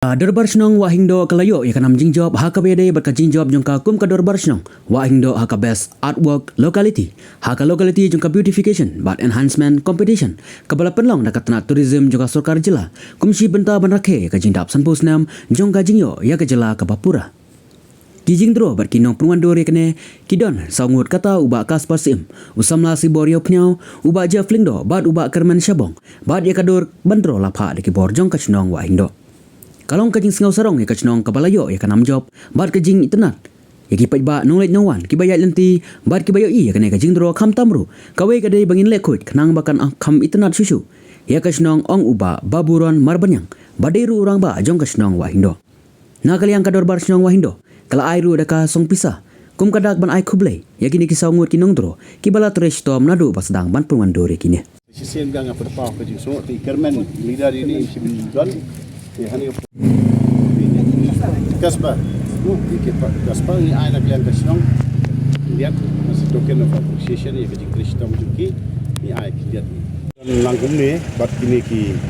Dorbar senong wahindo kalayo ya kanam jingjob haka bede berka jingjob jongka kum ka dorbar senong wahindo haka best artwork locality haka locality jongka beautification but enhancement competition kabala penlong dekat tanah tourism jongka sorkar jela kumsi benta banrakhe ka jingdap sanpus nam jongka jingyo ya ka jela ka Papura kijing dro berkinong penguandor ya kene kidon saungut kata uba kas pasim usamla si borio pnyau uba ja flingdo bad uba kerman syabong bad ya kador bandro lapha de kibor jongka senong wahindo kalong kajing sengau sarong ya kacnong kabalayo ya kanam job bad kajing internet ya kipai ba nonglet nawan kibayat lenti bad kibayo i ya kane kajing dro kham tamru kawe kadai bangin lekut kenang bakan kham internet susu ya kacnong ong uba baburon marbanyang badairu orang ba jong kacnong wahindo na kaliang kador bar snong wahindo kala airu daka song pisa kum kadak ban ai kublai ya kini kisau ngut kinong dro kibala tres tom nadu pasdang ban pungandore kini sisian gang apa depan kajing so ti kermen leader ini simin gal Kaspa, Kaspa ni anak yang kesong, lihat masih token of appreciation ya kecil Kristen juga ni anak lihat ni. Langkum ni, bat kini ki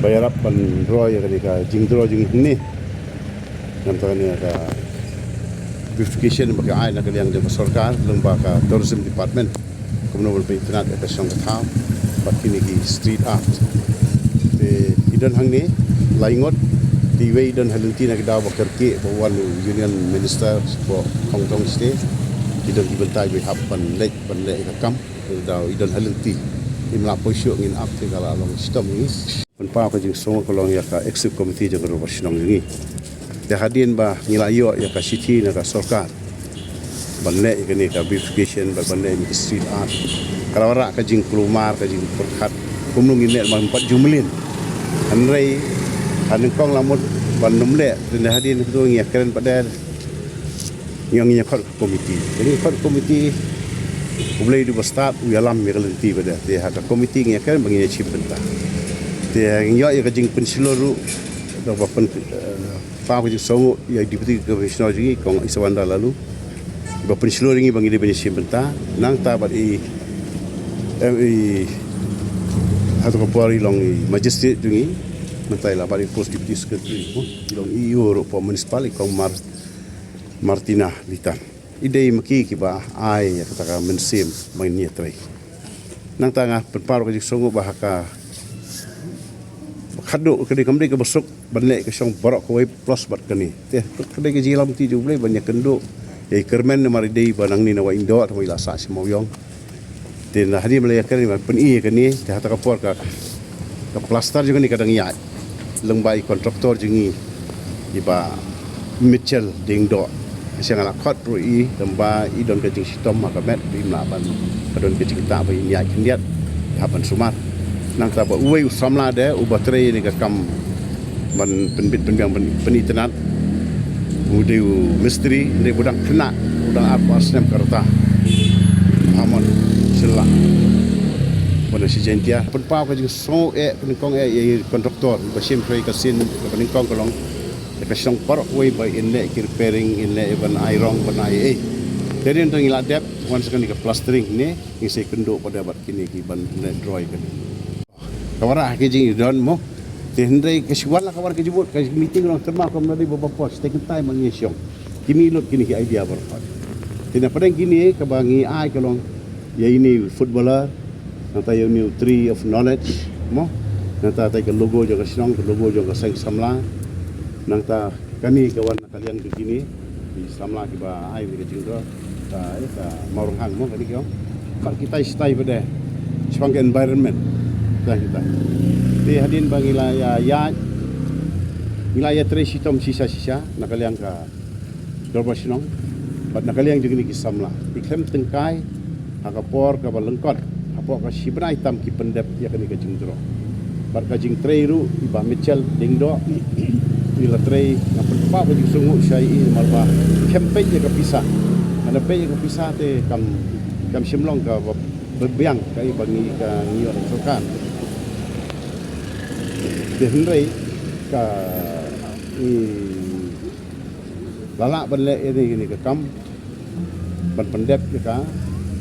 bayar apa roy ya kini jing draw jing ni, nanti ni ada beautification bagi anak yang di sorkar, lembaga tourism department, kemudian internet kesong ketau, bat kini ki street art. Idan hang ni laingot di way dan halenti nak daw bakerke bawan union minister for Hong Kong state idan dibentai we hapan lek ka kam daw idan halenti imla poisyo ngin up tingala long sistem ni penpa ka jing songo kolong ya ka executive committee jang ro sinong ni de hadin ba ngilayo ya ka city na ka sorkar banle ka ni ka beautification banle ni street art karawara ka jing kelumar ka jing perhat kumnung ini 4 jumlin anrei aneng kong lamut ban numle dan hadin tu ngia keren pada yang ngia khot komiti jadi khot komiti mulai di start uyalam merelenti pada dia ada komiti ngia keren bagi chip benta dia ngia ya kajing pensiloru do bapen pa ko songo ya deputy commissioner ji kong isawanda lalu bapen siloru ngi bagi dia chip benta nang ta bat i atau kapari long magistrate jungi mentai lah bari post deputy secretary long Euro po municipal kong Martina Litan idei maki kiba ai ya kata mensim main ni trai nang tangah penparu ke songo bahaka khadu kedi kamri ke besuk banle ke song borok ko plus bat kani teh kedi ke jilam ti ju boleh banyak kendo ai kermen mari dei banang ni nawa indo atau ila sa simoyong tin hadi melayakan ni pen i kani teh kata kapor ka plaster juga ni kadang iya lengbai kontraktor jengi iba Mitchell dingdo siang ala khot rui lembah idon kecing sitom makamet di melaban kadon kecing tak bai nyai kendiat hapan sumar nang ta ba uwe usamla de ubatrei ni kam man penbit penbiang penitenat udeu misteri ni budang kena udang apa asnem karta amon sila pada si jentia penpau ka jing so penikong kontraktor basim frei kasin penikong kolong ka song parok way by inle repairing inle ban airong ban ai jadi untuk ngila dep once kan ka plastering ni ngisi kendo pada bat kini ki ban drawing kan kawara ke jing don mo tendai ke siwala kawar ke jibut ka meeting orang terma ko mari bapa pos take time mangisyong kimi lot kini ki idea berpat tina padang kini ka bangi ai kolong ya ini footballer nanta yang new tree of knowledge mo nanta tay ke logo jo ka sinong logo jo ka sang samla nanta kani kawan kalian begini di samla ki ba ai ke jingro ta marung hang mo kani kyo kar kita stay pada sebagai environment dah kita di hadin bangila ya wilayah tresi tom sisa-sisa nakaliang ka dorba sinong bat nakaliang jengni ki samla iklem tengkai akapor ka balengkot apok ka sibna hitam ki pendep ya kani kajing dro bar kajing treiru iba Mitchell dingdo ila trei na penpa ba jing sungu syai malba kempe je ka pisah ana pe je ka pisah te kam simlong ka bebiang kai bangi ka ngior sokan de hendrei ka lala banle ini ka kam ban pendep je ka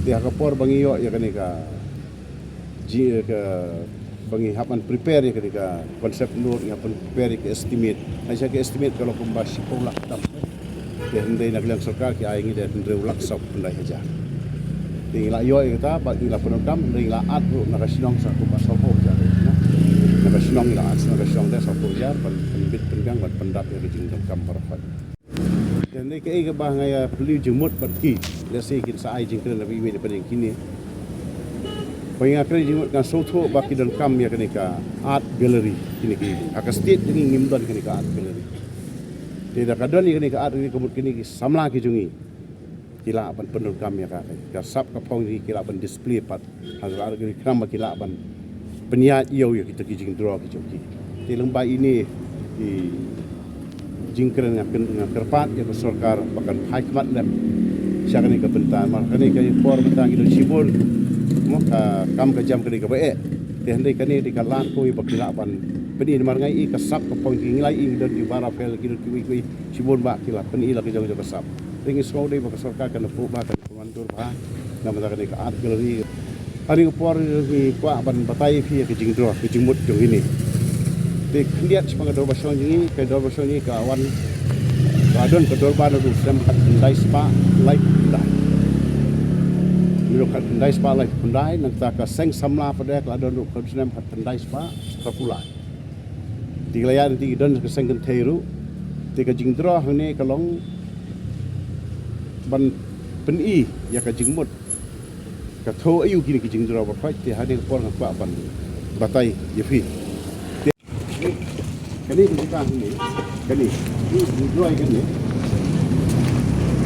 dia kapor bangi yo ya kani ka ji ke Penghapan prepare ketika konsep nur hapan prepare ke estimate. Aisyah ke estimate kalau pembahas pulak tam. Dan hendai nak bilang sarkar ki ai ngi dan hendai ulak sok pendai haja. Tinggal yo kita bagi la penokam hendai la at ru nak sinong sa ku pasopo ja. Nak sinong la at nak sinong dah sopo ja penbit pengang bat pendap ya jing kam barfat. Dan hendai ke bah ngaya beli jemut pergi. Lesi kin sa ai jing kena lebih we daripada kini. Pengakri jemut kan soto baki dan kam ya kenika art gallery kini aka state ini ngimdon kenika art gallery. Tidak kadon ni kenika art ini kemut kini samla ki jungi. Kila ban penur kam ya ka sap ka pong ni kila ban display pat hazal art gallery kram kila ban peniat iyo ya kita kijing draw ki jungi. Di lembah ini di jingkren dengan kerpat ya bersorkar bahkan hikmat lem. Siapa ni kebentan makani ka por bentang itu sibul kam ke jam kini ke baik. Dia hendai kini di kalan koi berkilapan. Peni marangai i kasap ke poin kini lai ing dan di barafel kini kui sibun bak kilap. Peni lagi jauh kasap. Tinggi semua dia berkesorkan kena pubah kena pemantur bah. Nama tak kini ke art gallery. Hari kepor ni kuat ban batai fi ke jingdro ke jingmut jong ini. Di kendiat sepangat dor basong ini ke dor basong ini ke awan. Adon ke dor baru sempat pendai spa live pendai. Kat pendai spa live pendai nanti ke seng samla pada ke adon ke senam kat pendai spa kapulai. Tiga layar nanti don ke seng kenteru. Tiga jingdro ini kalong ban peni ya ke jingmut. Ke tho ayu kini ke jingdro berfait ti hadi por ke ban batai yefi. Kani kita ini kani jingdro ini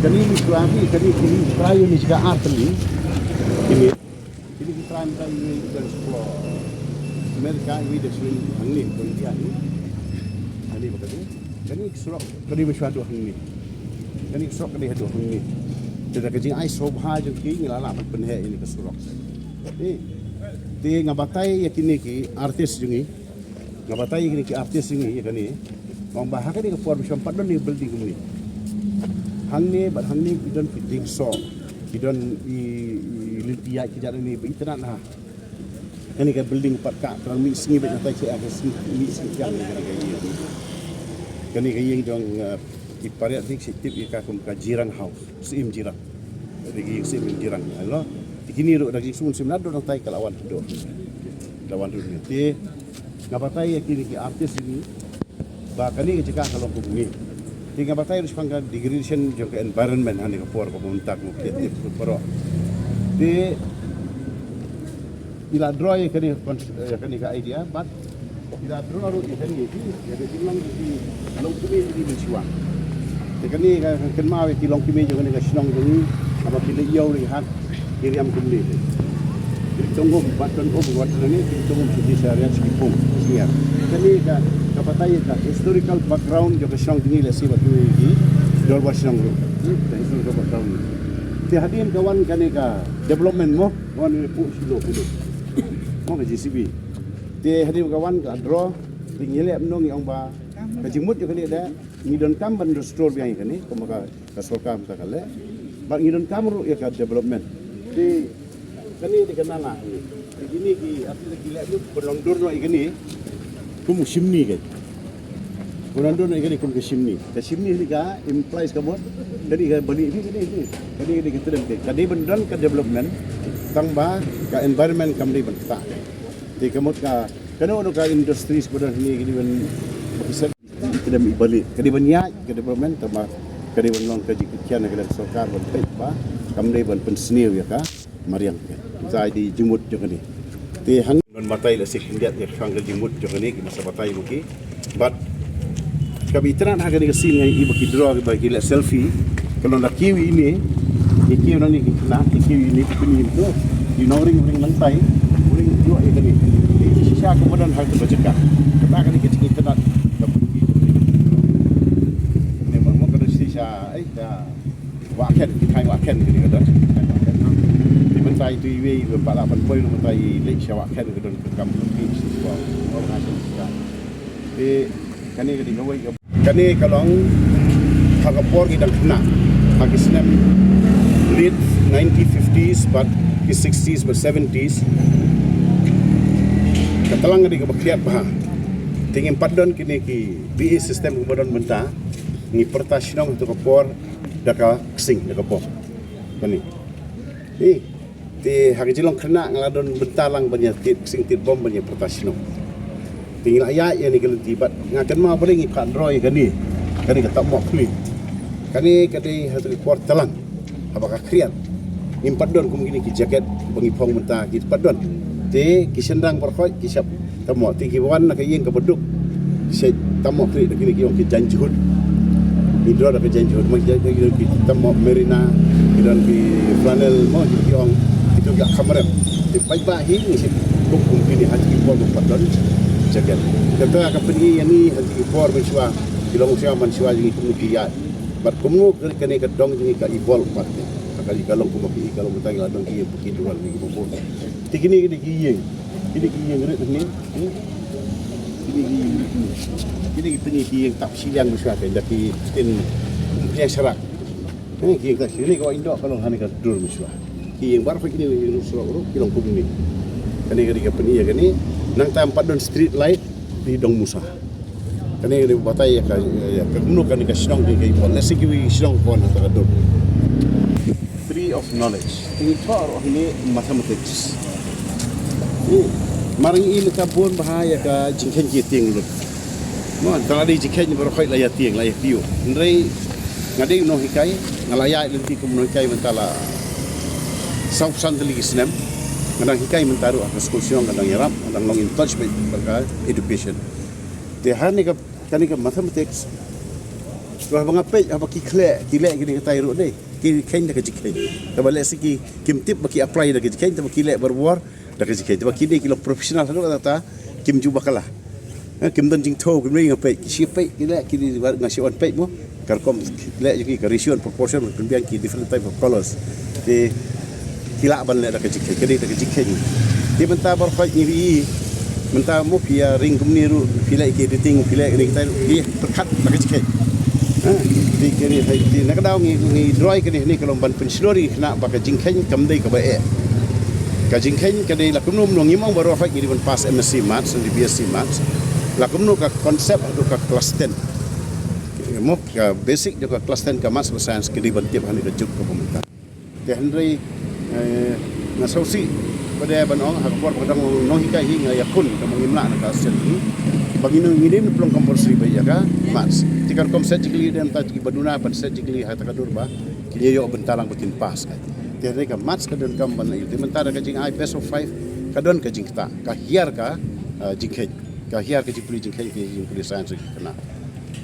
kani miswami kani prayo ni juga artli ini kita ini dari sekolah Amerika ini dari sini angin India ini betul kani surok kani miswatu angin kani surok kani hadu angin tidak kejing ai sobha jengki ngelala penhe ini ke surok ini di ngabatai yakini ki artis jungi ngabatai yakini ki artis jungi ya kani mau bahas ni ke puan sempat don ni building ni hangni bidon fitting so bidon i litia kijar ni internet lah ini ke building 4 kak terang mi singi bet natai ke mi singi yang ni ke yang dong ipariat dik sitip ika kum ka jirang house sim jirang dik sim jirang Allah dikini ro dak sun sim nado natai ke lawan do lawan do ni ngapatai yakini ki artis ini bahkan ni jika kalau bumi tinggal batai harus pangkat degradation juga environment hani kapor ko muntak mo kreatif pero di ila draw kani ka idea but ila draw ru kani ya de bilang di long kumi di mensiwa de kani kan mawe ti long kumi juga ni ka sinong ni apa pilih yau ni hat kiriam kumi tunggu batun buat ni tunggu di syariat sekipung siap kani ka kapatai ka historical background juga sinong ni lesi batu ni dol bar sinong ru historical background ti hadin kawan kani ka development mo wan pu silo kudu mo ka JCB ti hadin kawan ka draw tingile amnong yang ba ka jimut juga ni ada ngidon kam ban restore biang kani komaka ka sokam ta kale ba ngidon kam ru ya ka development ti kani dikenal lah ini ki arti gila itu penondur no igini ku musim ni kan penondur no igini ku musim ni ni ka implies kamu jadi ka bani ini kadi kita dem kadi bendan ka development tangba ka environment kamri banta di kamu ka kana ono ka industry sebenarnya ni gini ben bisa kita dem ibali kadi banya ka development tamba kadi benlong ka jikian ka sokar ben ba kamri ben pensniu ya ka mariang zai di jumut juga ni ti hang non batai la sik ndiat ya fang jumut juga ni ki masa batai muki but kabitran ha gani sin ngai ibu ki draw ki bagi la selfie kalau nak kiwi ini kiwi nani ki na kiwi ni pini tu di noring lantai uring jo ya gani di sisa kemudian hal terbajak kata kali ki internet ni mau kada sisa dah waken ki kai waken ni kada mentai tu iwe bala pan poi mentai lek syawak kan ke don kam lebih sesuatu orang asal kani ke digawai kani kalong hagapor gidang kena hagi snap late 1950s but 60s but 70s Katalang di kebakiat bah. Tingin padon kini ki BI sistem kemudian benta ni pertasinong tu kapor daka kesing daka pop. Kani. Ni ti hak jilong kena ngaladon bentalang banyak tit kesing tit bom banyak pertasinong. Tinggal ayat yang ni kalau tibat ngakan mau boleh ngikat roy kani. Kani kata mok kli. Kani hatu kapor talang. Apakah kriat? Impat don kum gini ki jaket pengipong mentah ki padon. Te ki sendang berkhoi ki siap tamo ti ki wan nak yin ka beduk. Se tamo kri dak ki ki janjut. Hidro dak janjut mak jadi ki tamo merina ki dan ki flanel mo ki ong itu gak kamera. Ti pai ba hi ni se buk kum gini hati ki por padon jaket. Kata akan pergi yang ni hati ki por mensua ki long sia mansua ji kum ki ya. Bat kumu kene ka dong ji ka ibol pat. Kali kalau aku mapi kalau kita nggak dong kiye pergi dua lagi bobo. Tikini kiye ngeret ni. Kini kiye tak siang besar kan dari tin punya serak. Kiye tak sini kau Indo kalau hani kan dur besar. Kiye baru kini serak urut kilong pun ni. Kani peni ya kani nang tempat don street light di Dong Musa. Kani batai ya kunu kani ka sinong ki pon nasi ki sinong pon atau dur. Tree of knowledge. Ini tor ini mathematics. Marang ini kabun bahaya ka jingken jiting lu. Mo antara di jingken baru khoi laya tiang laya piu. Ndrei ngade no hikai ngalaya lenti kum no hikai mentala South Santali Islam. Ngadang hikai mentaru atas kursiong kadang yarap, kadang long in touch with education. Dia ni ka kani ka mathematics. Wah bangape apa ki kile gini ka tairu dei. Ki khen dak jikhen tabale siki kim tip baki apply dak jikhen tab ki le berwar dak jikhen tab ki de kilo profesional hanu ta kim juba kalah kim dan jing tho kim ring pe ki pe ki le ki ngasi on pe mo karkom le ki ratio proportion kemudian ki different type of colors ti kila ban le dak jikhen ki dak jikhen ti menta bar fa ni menta mo ki ring kumniru fila ki editing fila ni kita ki perkat dak jikhen di kini di nak daw ngi droy kini ni kalau ban pensilori kena baka jingkhen kamdai ka bae ka jingkhen kini la kumnum no ngimong baru fa kini ban pas MSc Maths dan BSc Maths la kumnu ka konsep atau ka kelas 10 mo ka basic juga kelas 10 ka Maths Science kini ban tiap hani ka juk ka pemerintah te hendrai na sausi pada ban ong ha por padang no hikai hinga yakun ka mangimla na ka sen bagi nang ngirim pelong compulsory ba ya ka Maths tikar kom surgically dan ta ki baduna pan surgically ha ta kadur ba ki yo bentalang betin pas ka tiada ka Maths ka don kam ban itu mentara ka jing ai best of 5 ka don ka jing ta ka hiar ka jingkhen ka hiar ka jipuli jingkhen ki jing puli science ki kana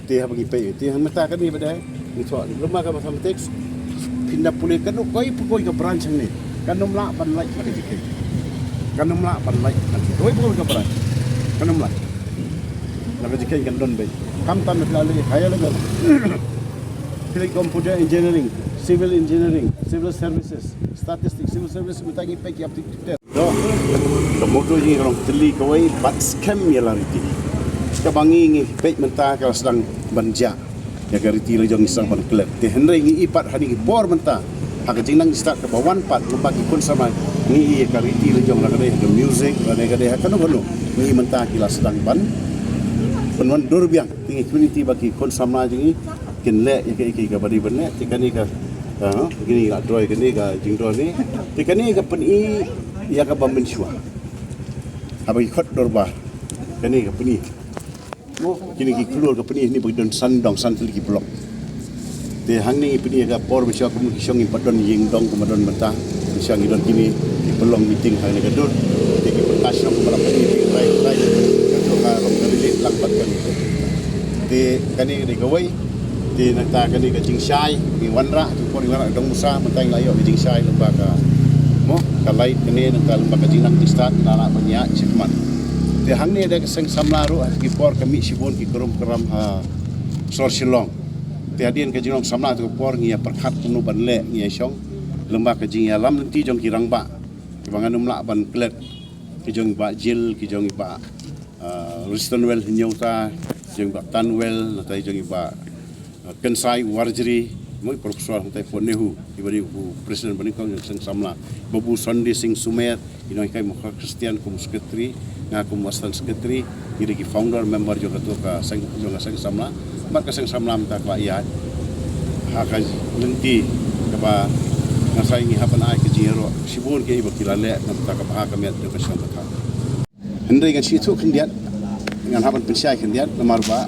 te ha bagi pe te ha menta ka ni bada ni so luma ka mathematics pindah puli ka no koi pukoi ka branch ni kanum la ban lai ka jingkhen kanum la ban lai ka koi pukoi ka branch kanum la nak jingkhen kan don be kam tan lagi kaya lagi pilih computer engineering civil engineering civil services statistics civil service mentangi peki aptitude do kemudian ni orang teli kawai bat scam ya lariti kabangi ngi pek mentah kalau sedang banja ya gariti le jong isang ban klep te henry ngi ipat hari bor mentah hak jingnang start ke bawan pat membagi pun sama ngi gariti le jong lagade ke music lagade kanu kanu ngi mentah kila sedang ban penuan durbiang tinggi community bagi konsumna jingi kinle ya ke badi benne tikani ka gini ka droy kini ka jingdo ni tikani ka peni ya ka bambensua abai khot dorba kani ka peni mo kini ki keluar ka peni ni bagi don sandong santel ki blok te hang ni peni ka por bisya ko ki syong impadon ying dong kumadon mata syang idon kini di pelong meeting hang ni ka dur ki pertasyon ko para peni rai rom dari lambat kan di kani di gawai di nata kani ka jingsai di wanra tu por wanra dong musa mentang layo di jingsai lembaga mo kalai kani nata lembaga jinak di start nala banyak sikmat di hang ni ada keseng samlaru ki por kami sibon ki keram ha sor silong di adien ka jinong samla tu por ngia perkhat nu banle ngia syong lembaga jing alam nanti jong kirang ba ki bangan umla ban klet ki jong ba jil ki jong ba Ristonwell Nyota jeng ba Tanwell natai jeng ba Kensai Warjri Moi profesor hantai pon nehu ibari ku presiden bani kau yang sang samla babu Sunday sing sumet inoi kai mokha Kristian kum sekretari ngaku mastan sekretari iri ki founder member juga tu ka sang samla mat ka sang samla ta ka iya haka lenti kaba ngasai ngi hapan ai ke jero sibun ke iba kilale nam ta ka ba ka met ka sang ta hendai kan situ kendiat dengan hapan pensyai kendiat nomor ba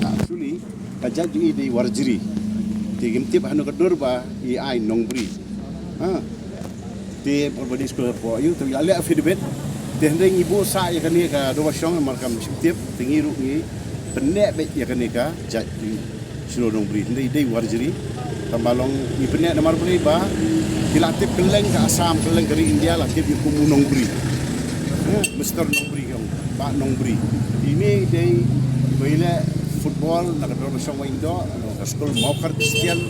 actually kajak di warjiri Tigim tip hanu kedur ba i ai nongbri ti berbadi sekolah po yu tu ale feedback ti hendeng ibu sa ya kan ni ka do syong markam tip tingi ru ni penek be ya kan ni ka jat di silo nongbri hendei dei warjiri tambalong i penek namar beli ba dilatip keleng ka asam keleng dari India latip di kumu nongbri Mr nongbri kan ba nongbri ini dei bile football nak dorong sama Indo nak sekolah mau Kristian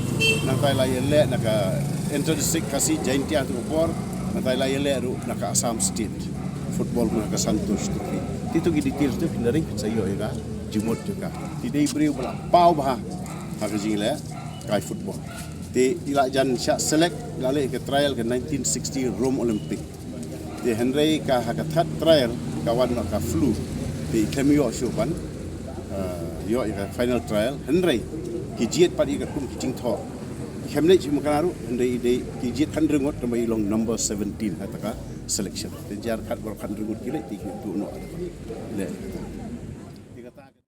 nak tayla yele nak intersik kasih jaintia tu upor nak tayla yele ru nak Assam State football nak Santosh tu itu detail tu pindaring sayo ya jumut juga tidak beri bola pau bah hak jingla kai football ti ilak jan syak select gale ke trial ke 1960 Rome Olympic ti Henry ka hak that trial kawan nak flu ti kemio shuban yo ya final trial Henry kijiet padi ka kum kijing tho kemne chi makanaru Henry dei kijiet kan rengot tamai long number 17 hataka selection te jar kat bor kan rengot kile ti tu no le